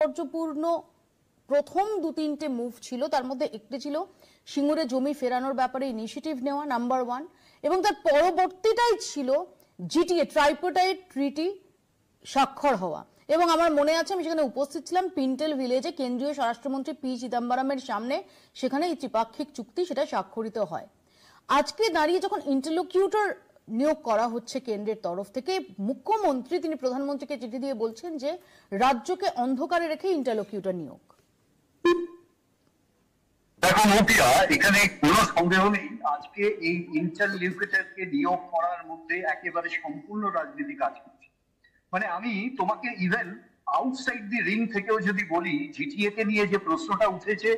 তাৎপর্যপূর্ণ প্রথম 2-3টে মুভ ছিল, তার মধ্যে একটি ছিল সিঙ্গুরে জমি ফেরানোর ব্যাপারে ইনিশিয়েটিভ নেওয়া নাম্বার 1, এবং তার পরবর্তীটাই ছিল জিটিএ ট্রাইপার্টাইট ট্রিটি স্বাক্ষর হওয়া। এবং আমার মনে আছে আমি সেখানে উপস্থিত ছিলাম পিন্টেল ভিলেজে, কেন্দ্রীয় স্বরাষ্ট্রমন্ত্রী পি চিদম্বরমের সামনে সেখানে এই ত্রিপাক্ষিক চুক্তি সেটা স্বাক্ষরিত হয়। আজকে দাঁড়িয়ে যখন ইন্টারলোকিউটর নিয়োগ করা হচ্ছে কেন্দ্রের তরফ থেকে, মুখ্যমন্ত্রী তিনি প্রধানমন্ত্রীকে চিঠি দিয়ে বলছেন যে রাজ্যকে অন্ধকারে রেখে ইন্টারলোকিউটর নিয়োগ। দেখো মতিয়া, এখানে কোনো সন্দেহ নেই আজকে এই ইন্টারলোকিউটরকে নিয়োগ করার মধ্যে একেবারে সম্পূর্ণ রাজনীতি কাজ করছে। মানে আমি তোমাকে ইভেন আউটসাইড দি রিং থেকেও যদি বলি, জিটিএ কে নিয়ে যে প্রশ্নটা উঠেছে,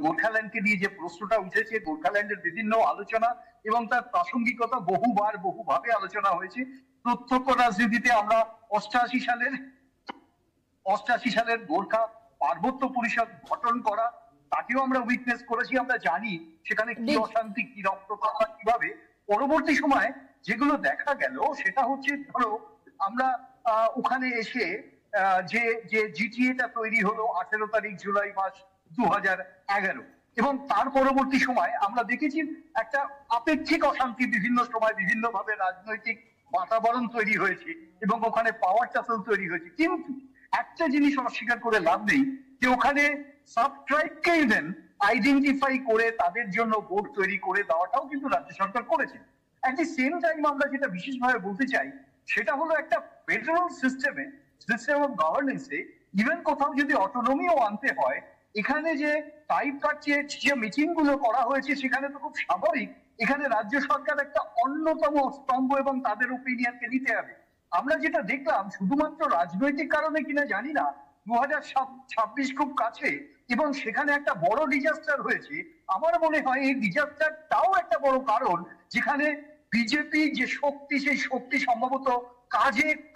গোর্খাল্যান্ডকে নিয়ে যে প্রশ্নটা উঠেছে, গোর্খাল্যান্ডের বিভিন্ন আলোচনা এবং তার প্রাসঙ্গিকতা বহুভাবে আলোচনা হয়েছে। প্রত্যক্ষ রাজনীতিতে আমরা 88 সালের গোর্খা পার্বত্য পরিষদ গঠন করা, তাকেও আমরা উইটনেস করেছি। আমরা জানি সেখানে কি অশান্তি, কি রক্তপাত, কিভাবে পরবর্তী সময় যেগুলো দেখা গেল সেটা হচ্ছে, ধরো আমরা ওখানে এসে যে জিটিএটা তৈরি হলো 18 তারিখ জুলাই মাস 2011, এবং তার পরবর্তী সময় আমরা দেখেছি একটা আপেক্ষিক অশান্তি বিভিন্ন সময় বিভিন্নভাবে রাজনৈতিক বাতাবরণ তৈরি হয়েছে এবং ওখানে পাওয়ার টাসল তৈরি হয়েছে। কিন্তু একটা জিনিস অস্বীকার করে লাভ নেই যে ওখানে সাব ট্রাইবকে ইভেন আইডেন্টিফাই করে তাদের জন্য বোর্ড তৈরি করে দেওয়াটাও কিন্তু রাজ্য সরকার করেছে। অ্যাট দি সেম টাইম আমরা যেটা বিশেষভাবে বলতে চাই সেটা হলো একটা ফেডারেল সিস্টেম অফ গভর্নেন্সে ইভেন কোথাও যদি অটোনমিও আনতে হয়, এখানে যে টাইপ কাটছে যে মিটিং গুলো করা হয়েছে সেখানে তো খুব স্বাভাবিক এখানে রাজ্য সরকার একটা অন্যতম স্তম্ভ এবং তাদের ওপিনিয়নকে নিতে হবে। আমরা যেটা দেখলাম শুধুমাত্র রাজনৈতিক কারণে কিনা জানি না, 2026 খুব কাছে এবং সেখানে একটা বড় ডিজাস্টার হয়েছে। আমার মনে হয় এই ডিজাস্টারটাও একটা বড় কারণ, যেখানে বিজেপি যে শক্তি, সেই শক্তি সম্ভবত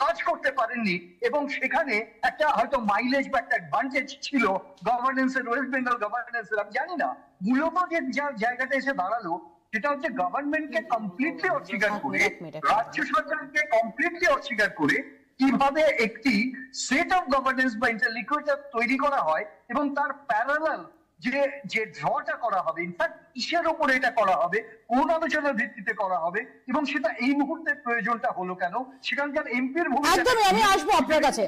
কাজ করতে পারেননি এবং সেখানে একটা হয়তো মাইলেজ বা একটা অ্যাডভান্টেজ ছিল গভর্নেন্সের, ওয়েস্ট বেঙ্গল গভর্নেন্সের। আমি জানি না মূলত যে জায়গাটা এসে দাঁড়ালো সেটা হচ্ছে গভর্নমেন্টকে কমপ্লিটলি অস্বীকার করে, রাজ্য সরকারকে কমপ্লিটলি অস্বীকার করে কিভাবে একটি সেট অফ গভর্নেন্স বা ইন্টারলিকুয়েটর তৈরি করা হয় এবং তার প্যারালাল যে ড্রটা করা হবে, ইনফ্যাক্ট কিসের উপরে এটা করা হবে, কোন আলোচনার ভিত্তিতে করা হবে এবং সেটা এই মুহূর্তে প্রয়োজনটা হলো কেন, সেখানকার এমপির ভূমিকা। একদমই আমি আসবো আপনার কাছে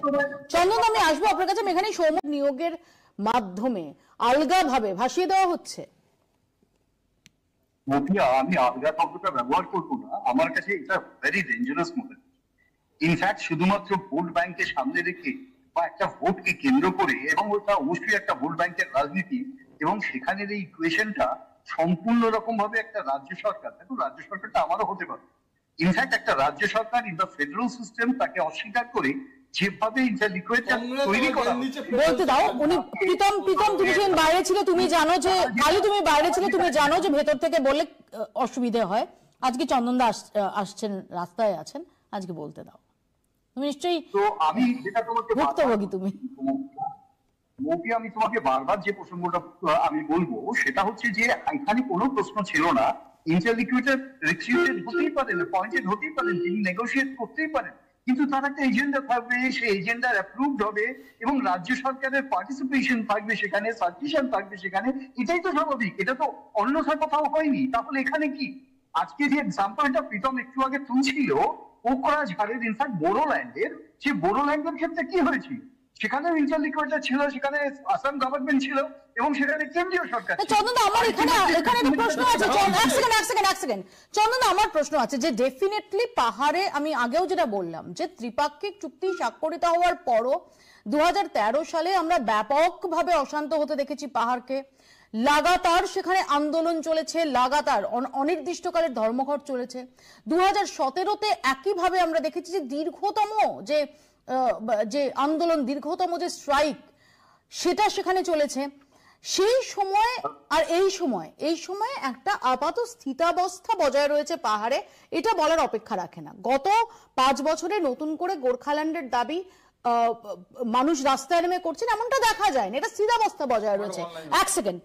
চন্দন, আমি আসবো আপনার কাছে। এখানে সৌম্য নিয়োগের মাধ্যমে আলগাভাবে ভাসিয়ে দেওয়া হচ্ছে। মতিয়া, আমি আলগা শব্দটা ব্যবহার করবো না, আমার কাছে এটা ভেরি ডেঞ্জারাস মনে হয়। ইনফ্যাক্ট শুধুমাত্র ভোট ব্যাংকে সামনে রেখে বা একটা ভোটকে কেন্দ্র করে, এবং ওটা অবশ্যই একটা ভোট ব্যাংকের রাজনীতি এবং সেখানের এই ইকুয়েশনটা সম্পূর্ণ রকম ভাবে একটা রাজ্য সরকার, দেখো রাজ্য সরকারটা আমারও হতে পারে, ইনফ্যাক্ট একটা রাজ্য সরকার ইন দ্য ফেডারেল সিস্টেম তাকে অস্বীকার করে যেভাবে ইন্টারলিকুয়েটর তৈরি করা। বলতে দাও, উনি প্রীতম তুমি যখন বাইরে ছিলে তুমি জানো যে, খালি তুমি বাইরে ছিলে তুমি জানো যে ভেতর থেকে বললে অসুবিধা হয়। আজকে চন্দনদা আসছেন, রাস্তায় আছেন, আজকে বলতে দাও। তুমি নিশ্চয়ই তো আমি যেটা তোমাকে ভুক্তভোগী তুমি মৌপি, আমি তোমাকে বারবার যে প্রসঙ্গটা আমি বলবো সেটা হচ্ছে যে এখানে কোনো প্রশ্ন ছিল না, ইন্টারলিকুয়েটর রিক্রুটেড হতেই পারেন, অ্যাপয়েন্টেড হতেই পারেন, তিনি নেগোশিয়েট করতেই পারেন, কিন্তু তার একটা এজেন্ডা থাকবে, সেই এজেন্ডার অ্যাপ্রুভড হবে এবং রাজ্য সরকারের পার্টিসিপেশন থাকবে সেখানে, সাজেশন থাকবে সেখানে। এটাই তো স্বাভাবিক, এটা তো অন্যথা কোথাও হয়নি। তাহলে এখানে কি আজকে যে এক্সাম্পলটা প্রীতম একটু আগে তুলছিল কোকরাঝাড়ের, ইনফ্যাক্ট বোডোল্যান্ডের, সেই বোডোল্যান্ডের ক্ষেত্রে কি হয়েছে, সেখানে ইন্টারলিকুয়েটর ছিল, সেখানে আসাম গভর্নমেন্ট ছিল এবং সেখানে কেন্দ্রীয় সরকার। চন্দন, আমার এখানে একটা প্রশ্ন আছে, এক সেকেন্ড চন্দন, আমার প্রশ্ন আছে যে ডেফিনেটলি পাহাড়ে, আমি আগেও যেটা বললাম যে ত্রিপাক্ষিক চুক্তি স্বাক্ষরিত হওয়ার পরও 2013 সালে আমরা ব্যাপকভাবে অশান্ত হতে দেখেছি পাহাড়কে। লাগাতার সেখানে আন্দোলন চলেছে, লাগাতার অনির্দিষ্টকালের ধর্মঘট চলেছে। 2017-তে একইভাবে আমরা দেখেছি যে দীর্ঘতম যে আন্দোলন, দীর্ঘতম যে স্ট্রাইক, সেটা সেখানে চলেছে। সেই সময় আর এই সময় একটা আপাত স্থিতাবস্থা বজায় রয়েছে পাহাড়ে, এটা বলার অপেক্ষা রাখে না। গত 5 বছরে নতুন করে গোর্খাল্যান্ডের দাবি মানুষ রাস্তায় নেমে করছেন এমনটা দেখা যায় না, এটা স্থিতাবস্থা বজায় রয়েছে। এক সেকেন্ড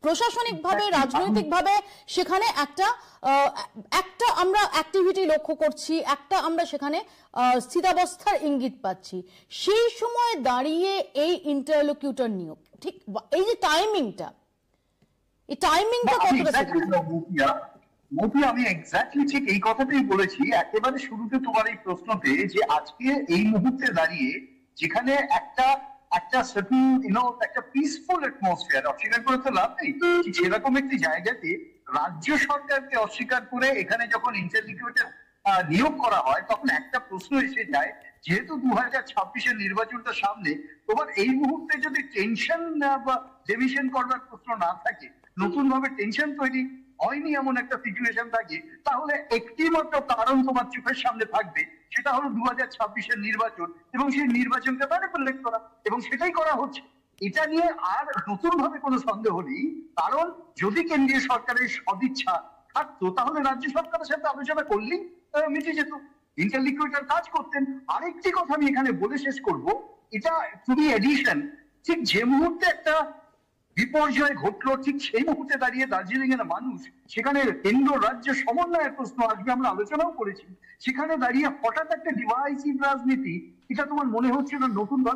প্রশাসনিকভাবে রাজনৈতিকভাবে সেখানে একটা আমরা অ্যাক্টিভিটি লক্ষ্য করছি, একটা আমরা সেখানে স্থিতাবস্থার ইঙ্গিত পাচ্ছি। সেই সময় দাঁড়িয়ে এই ইন্টারলোকিউটর নিয়োগ, ঠিক এই যে টাইমিংটা, এই টাইমিংটা কতটা মতিয়া, আমি এক্স্যাক্টলি ঠিক এই কথাটাই বলেছি একেবারে শুরুতে তোমার এই প্রশ্নতে, যে আজকে এই মুহূর্তে দাঁড়িয়ে যেখানে একটা একটা পিসফুল অ্যাটমসফিয়ার, অস্বীকার করে তো লাভ নেই, সেরকম একটি জায়গাতে রাজ্য সরকারকে অস্বীকার করে এখানে যখন ইন্টারলিকুয়েটর নিয়োগ করা হয়, তখন একটা প্রশ্ন এসে যায়, যেহেতু 2026-এর নির্বাচনটা সামনে, তোমার এই মুহূর্তে যদি টেনশন বা ডেমিশন করবার প্রশ্ন না থাকে, নতুন ভাবে টেনশন তৈরি হয়নি এমন একটা সিচুয়েশন থাকে, তাহলে একটি মাত্র কারণ তোমার চোখের সামনে থাকবে, সেটা হলো 2026-এর নির্বাচন, এবং সেই নির্বাচনকে ম্যানিপুলেট করা, এবং সেটাই করা হচ্ছে। এটা নিয়ে আর নতুন ভাবে কোনো সন্দেহ নেই, কারণ যদি কেন্দ্রীয় সরকারের সদিচ্ছা থাকতো, তাহলে রাজ্য সরকারের সাথে আলোচনা করলেই মিটে যেত, ইন্টারলিকুয়েটর কাজ করতেন। আরেকটি কথা আমি এখানে বলে শেষ করব, এটা খুবই এডিশন, ঠিক যে মুহূর্তে একটা বিপর্যয় ঘটলো, ঠিক সেই মুহূর্তে দাঁড়িয়ে দার্জিলিং এর মানুষ, সেখানে কেন্দ্র রাজ্য সমন্বয়ের প্রশ্ন আসবে, আমরা আলোচনাও করেছি, সেখানে দাঁড়িয়ে হঠাৎ একটা ডিভাইসিভ রাজনীতি, এটা তোমার মনে হচ্ছে না নতুন ভাবে